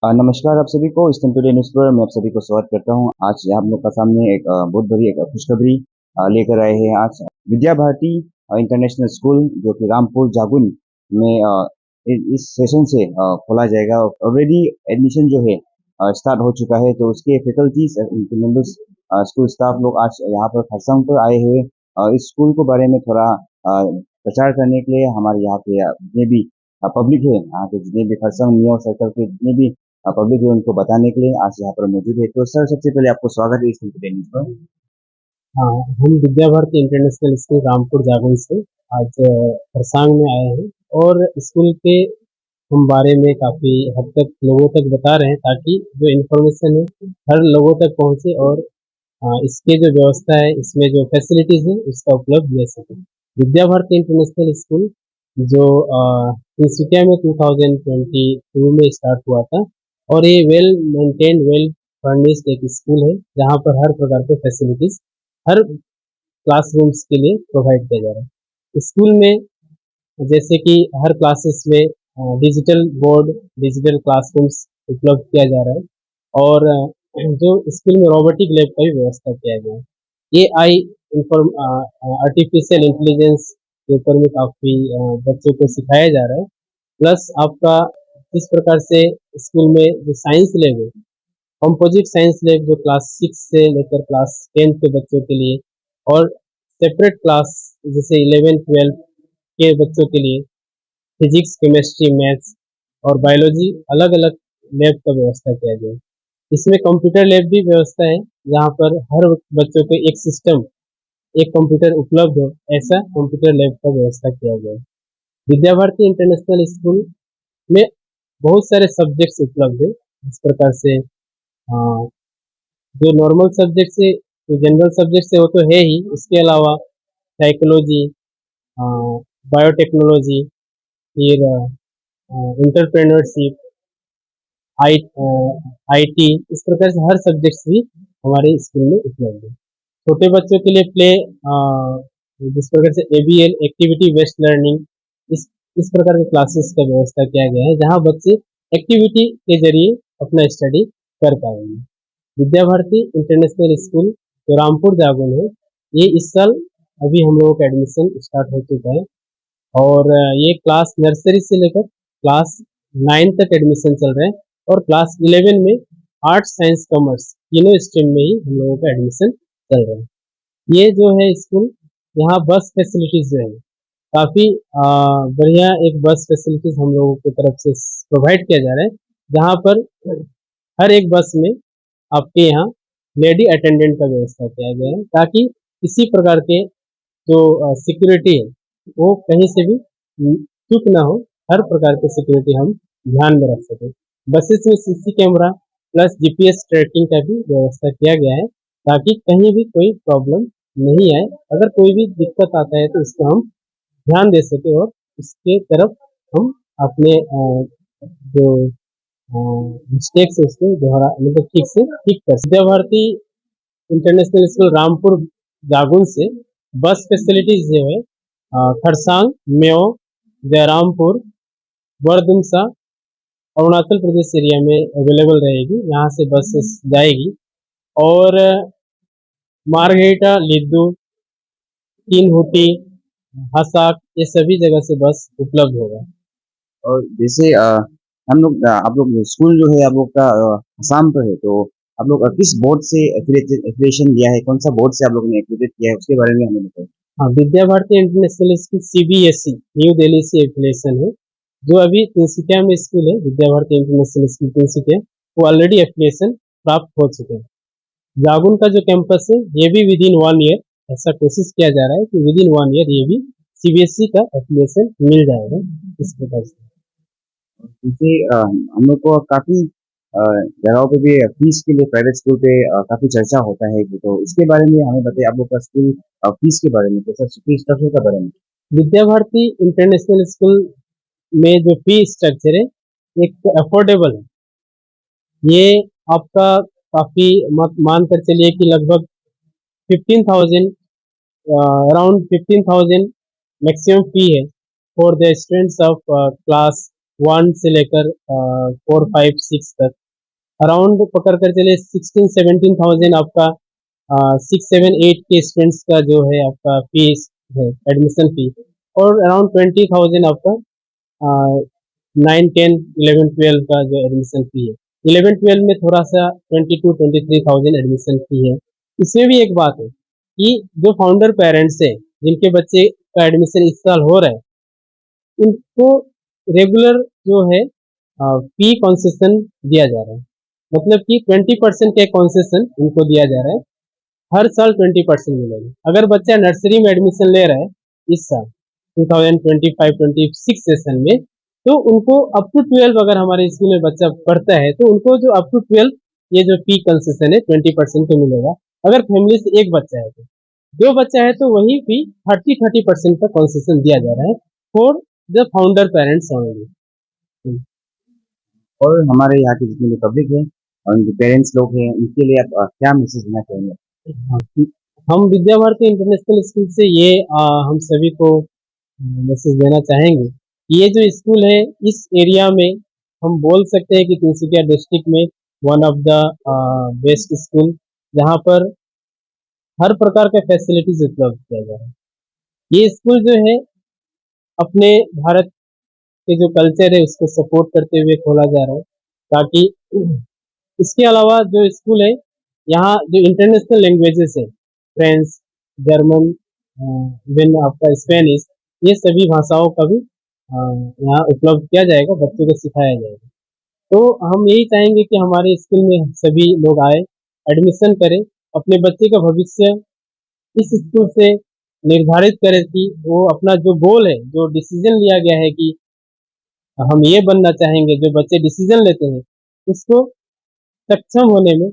नमस्कार आप सभी को। ईस्टर्न टुडे न्यूज़ पर मैं आप सभी को स्वागत करता हूँ। आज यहाँ आप लोग का सामने एक बहुत बड़ी एक खुशखबरी लेकर आए हैं। आज विद्या भारती इंटरनेशनल स्कूल जो कि रामपुर जागुन में इस सेशन से खोला जाएगा। ऑलरेडी एडमिशन जो है स्टार्ट हो चुका है, तो उसके फैकल्टीज उनके मेंबर्स स्कूल स्टाफ लोग आज यहाँ पर खरसांग पर आए हुए इस स्कूल के बारे में थोड़ा प्रचार करने के लिए। हमारे यहाँ के जितने भी पब्लिक है, यहाँ के जितने भी खरसांग नियो सर्कल के जितने भी पब्लिक है, उनको बताने के लिए आज यहाँ पर मौजूद है। तो सर, सबसे पहले आपको स्वागत है इस न्यूज़ पर। हाँ, हम विद्या भारती इंटरनेशनल स्कूल रामपुर जागरण से आज खरसांग में आए हैं और स्कूल के हम बारे में काफ़ी हद तक लोगों तक बता रहे हैं ताकि जो इन्फॉर्मेशन है हर लोगों तक पहुंचे और इसके जो व्यवस्था है, इसमें जो फैसिलिटीज़ है उसका उपलब्ध ले सके। विद्या भारती इंटरनेशनल स्कूल जो तिनसुकिया में 2022 में स्टार्ट हुआ था और ये वेल मेंटेन्ड, वेल फर्निश्ड एक स्कूल है जहाँ पर हर प्रकार के फैसिलिटीज़ हर क्लासरूम्स के लिए प्रोवाइड किया जा रहा है। स्कूल में जैसे कि हर क्लासेस में डिजिटल बोर्ड, डिजिटल क्लासरूम्स उपलब्ध किया जा रहा है और जो स्कूल में रोबोटिक लैब का भी व्यवस्था किया गया है। एआई इंफॉर्म आर्टिफिशियल इंटेलिजेंस के ऊपर में काफ़ी बच्चों को सिखाया जा रहा है। प्लस आपका जिस प्रकार से स्कूल में जो साइंस लैब है, कंपोजिट साइंस लैब जो क्लास 6 से लेकर क्लास 10 के बच्चों के लिए और सेपरेट क्लास जैसे 11-12 के बच्चों के लिए फिजिक्स, केमिस्ट्री, मैथ्स और बायोलॉजी अलग अलग लैब का व्यवस्था किया गया है। इसमें कंप्यूटर लैब भी व्यवस्था है जहाँ पर हर बच्चों को एक सिस्टम, एक कंप्यूटर उपलब्ध हो, ऐसा कंप्यूटर लैब का व्यवस्था किया गया है। विद्या भारती इंटरनेशनल स्कूल में बहुत सारे सब्जेक्ट्स उपलब्ध है। इस प्रकार से जो नॉर्मल सब्जेक्ट से, जो जनरल सब्जेक्ट से वो तो है ही, उसके अलावा साइकोलॉजी, बायोटेक्नोलॉजी, फिर इंटरप्रेन्योरशिप, आई आईटी, इस प्रकार से हर सब्जेक्ट्स भी हमारे स्कूल में उपलब्ध है। छोटे बच्चों के लिए प्ले जिस प्रकार से एबीएल एक्टिविटी बेस्ड लर्निंग, इस इस प्रकार के क्लासेस का व्यवस्था किया गया है जहाँ बच्चे एक्टिविटी के जरिए अपना स्टडी कर पाएंगे। विद्या भारती इंटरनेशनल स्कूल जो रामपुर जागुन है, ये इस साल अभी हम लोगों का एडमिशन स्टार्ट हो चुका है और ये क्लास नर्सरी से लेकर क्लास 9 तक एडमिशन चल रहा है और क्लास 11 में आर्ट्स, साइंस, कॉमर्स तीनों स्ट्रीम में ही हम लोगों का एडमिशन चल रहा है। ये जो है स्कूल, यहाँ बस फैसिलिटीज जो है काफ़ी बढ़िया एक बस फैसिलिटीज हम लोगों की तरफ से प्रोवाइड किया जा रहा है जहाँ पर हर एक बस में आपके यहाँ लेडी अटेंडेंट का व्यवस्था किया गया है ताकि किसी प्रकार के जो सिक्योरिटी है वो कहीं से भी चूक ना हो। हर प्रकार की सिक्योरिटी हम ध्यान में रख सकें। बसेस में CC camera plus GPS tracking का भी व्यवस्था किया गया है ताकि कहीं भी कोई प्रॉब्लम नहीं आए। अगर कोई भी दिक्कत आता है तो उसको हम ध्यान दे सके और उसके तरफ हम अपने जो मिस्टेक्स है उसको दोहरा मतलब ठीक से ठीक कर सके। विद्या भारती इंटरनेशनल स्कूल रामपुर जागुन से बस फैसिलिटीज जो है खरसांग, मेयो, जयरामपुर, बरदुमसा, अरुणाचल प्रदेश एरिया में अवेलेबल रहेगी। यहाँ से बसेस जाएगी और मारघेटा, लिद्दू, तीन हुटी, हसाक, ये सभी जगह से बस उपलब्ध होगा। और जैसे हम लोग आप लोग स्कूल जो है आप लोग का आसाम पर है, तो आप लोग किस बोर्ड से एफिलिएशन लिया है, कौन सा बोर्ड से आप लोगों ने एफिलिएट किया है, उसके बारे में हमें बताइए। हाँ, Vidya Bharati international school CBSE New Delhi से एफिलिएशन है। जो अभी तिनसुकिया में स्कूल है विद्या भारती इंटरनेशनल स्कूल तिनसुकिया, वो ऑलरेडी एफिलिएशन प्राप्त हो चुके हैं। जागुन का जो कैंपस है ये भी विद इन 1 ईयर ऐसा कोशिश किया जा रहा है कि विद इन 1 ईयर ये भी सीबीएसई का एफिलिएशन मिल जाएगा इस प्रकार से। क्योंकि हम लोग को काफ़ी जगहों पे भी फीस के लिए प्राइवेट स्कूल पे काफ़ी चर्चा होता है, तो इसके बारे में हमें बताइए। आप लोग का स्कूल फीस के बारे में कैसा, फीस स्ट्रक्चर के बारे में। विद्या भारती इंटरनेशनल स्कूल में जो फी स्ट्रक्चर है एक अफोर्डेबल है। ये आपका काफ़ी मान कर चलिए कि लगभग 15,000, अराउंड 15,000 मैक्सिमम फी है for the students of class 1 से लेकर 4, 5, 6 तक अराउंड पकड़ कर चले 16-17,000 आपका 6, 7, 8 के स्टूडेंट्स का जो है आपका फीस है, एडमिशन फी, और अराउंड 20,000 आपका 9, 10, 11, 12 का जो एडमिशन फी है। 11, 12 में थोड़ा सा 22-23,000 एडमिशन फी है। इसमें भी एक बात है कि जो फाउंडर पेरेंट्स है जिनके बच्चे का एडमिशन इस साल हो रहा है, उनको रेगुलर जो है फी कंसेशन दिया जा रहा है। मतलब कि 20% का कंसेशन उनको दिया जा रहा है। हर साल 20% मिलेगा। अगर बच्चा नर्सरी में एडमिशन ले रहा है इस साल 2025-26 सेशन में, तो उनको अप टू 12 अगर हमारे स्कूल में बच्चा पढ़ता है तो उनको जो अप टू 12 ये जो फी कंसेशन है 20% का मिलेगा। अगर फैमिली से एक बच्चा है तो, दो बच्चा है तो वही फी 30% का कंसेशन दिया जा रहा है for the founder parents only. और हमारे यहाँ के जितने भी पब्लिक है और उनके पेरेंट्स लोग हैं उनके लिए आप क्या मैसेज देना चाहेंगे? हम विद्या भारती इंटरनेशनल स्कूल से ये हम सभी को मैसेज देना चाहेंगे कि ये जो स्कूल है इस एरिया में हम बोल सकते हैं कि तिनसुकिया डिस्ट्रिक्ट में one of the best school, जहाँ पर हर प्रकार का फैसिलिटीज उपलब्ध किया जा रहा है। ये स्कूल जो है अपने भारत के जो कल्चर है उसको सपोर्ट करते हुए खोला जा रहा है, ताकि इसके अलावा जो स्कूल है यहाँ जो इंटरनेशनल लैंग्वेजेस है, फ्रेंच, जर्मन, इवन आपका स्पेनिश, ये सभी भाषाओं का भी यहाँ उपलब्ध किया जाएगा, बच्चों को सिखाया जाएगा। तो हम यही चाहेंगे कि हमारे स्कूल में सभी लोग आए, एडमिशन करें, अपने बच्चे का भविष्य इस स्कूल से निर्धारित करें कि वो अपना जो गोल है, जो डिसीजन लिया गया है कि हम ये बनना चाहेंगे, जो बच्चे डिसीजन लेते हैं उसको सक्षम होने में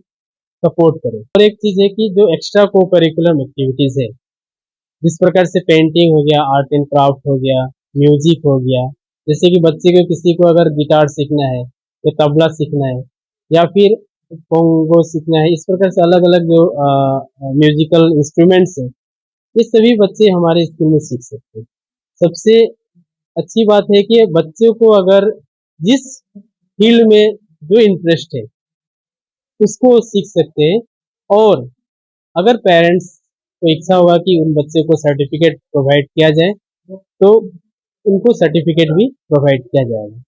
सपोर्ट करें। और एक चीज़ है कि जो एक्स्ट्रा को करिकुलम एक्टिविटीज़ है, जिस प्रकार से पेंटिंग हो गया, आर्ट एंड क्राफ्ट हो गया, म्यूजिक हो गया, जैसे कि बच्चे को किसी को अगर गिटार सीखना है या तबला सीखना है या फिर कोंगो सीखना है, इस प्रकार से अलग अलग जो म्यूजिकल इंस्ट्रूमेंट्स हैं, ये सभी बच्चे हमारे स्कूल में सीख सकते हैं। सबसे अच्छी बात है कि बच्चों को अगर जिस फील्ड में जो इंटरेस्ट है उसको सीख सकते हैं, और अगर पेरेंट्स को इच्छा हुआ कि उन बच्चे को सर्टिफिकेट प्रोवाइड किया जाए तो उनको सर्टिफिकेट भी प्रोवाइड किया जाएगा।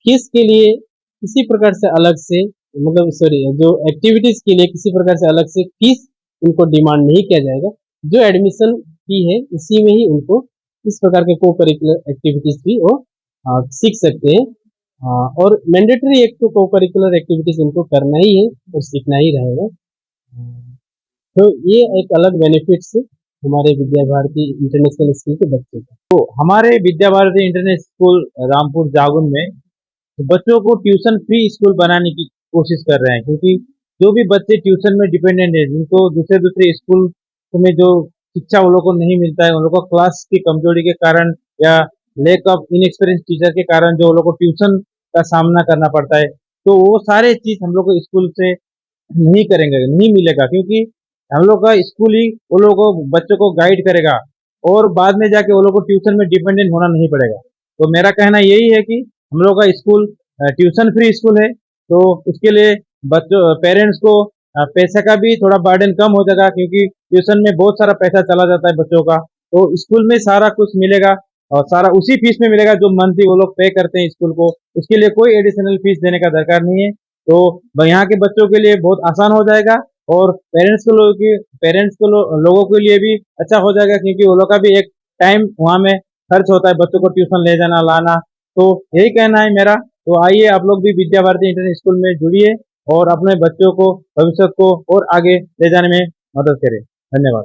फीस के लिए किसी प्रकार से अलग से, मतलब सॉरी, जो एक्टिविटीज के लिए किसी प्रकार से अलग से फीस उनको डिमांड नहीं किया जाएगा। जो एडमिशन फी है उसी में ही उनको इस प्रकार के को करिकुलर एक्टिविटीज भी वो सीख सकते हैं। और मैंडेटरी एक तो को करिकुलर एक्टिविटीज उनको करना ही है और सीखना ही रहेगा। तो ये एक अलग बेनिफिट्स हमारे विद्या भारती इंटरनेशनल स्कूल के बच्चों का। तो हमारे विद्या भारती इंटरनेशनल स्कूल रामपुर जागुन में बच्चों को ट्यूशन फ्री स्कूल बनाने की कोशिश कर रहे हैं, क्योंकि जो भी बच्चे ट्यूशन में डिपेंडेंट है, जिनको दूसरे दूसरे स्कूल में जो शिक्षा उन लोग को नहीं मिलता है, उन लोग को क्लास की कमजोरी के कारण या लैक ऑफ इनएक्सपीरियंस टीचर के कारण जो उन लोग को ट्यूशन का सामना करना पड़ता है, तो वो सारे चीज हम लोग को स्कूल से नहीं करेंगे, नहीं मिलेगा, क्योंकि हम लोग का स्कूल ही वो लोगों को बच्चों को गाइड करेगा और बाद में जाके वो लोग को ट्यूशन में डिपेंडेंट होना नहीं पड़ेगा। तो मेरा कहना यही है कि हम लोग का स्कूल ट्यूशन फ्री स्कूल है, तो उसके लिए बच्चों पेरेंट्स को पैसे का भी थोड़ा बर्डन कम हो जाएगा, क्योंकि ट्यूशन में बहुत सारा पैसा चला जाता है बच्चों का। तो स्कूल में सारा कुछ मिलेगा और सारा उसी फीस में मिलेगा जो मंथली वो लोग पे करते हैं स्कूल को। उसके लिए कोई एडिशनल फीस देने का दरकार नहीं है। तो यहाँ के बच्चों के लिए बहुत आसान हो जाएगा और लोगों के लिए भी अच्छा हो जाएगा, क्योंकि वो लोग का भी एक टाइम वहाँ में खर्च होता है बच्चों को ट्यूशन ले जाना लाना। तो यही कहना है मेरा। तो आइए आप लोग भी विद्या भारती इंटरनेशनल स्कूल में जुड़िए और अपने बच्चों को भविष्य को और आगे ले जाने में मदद करें। धन्यवाद।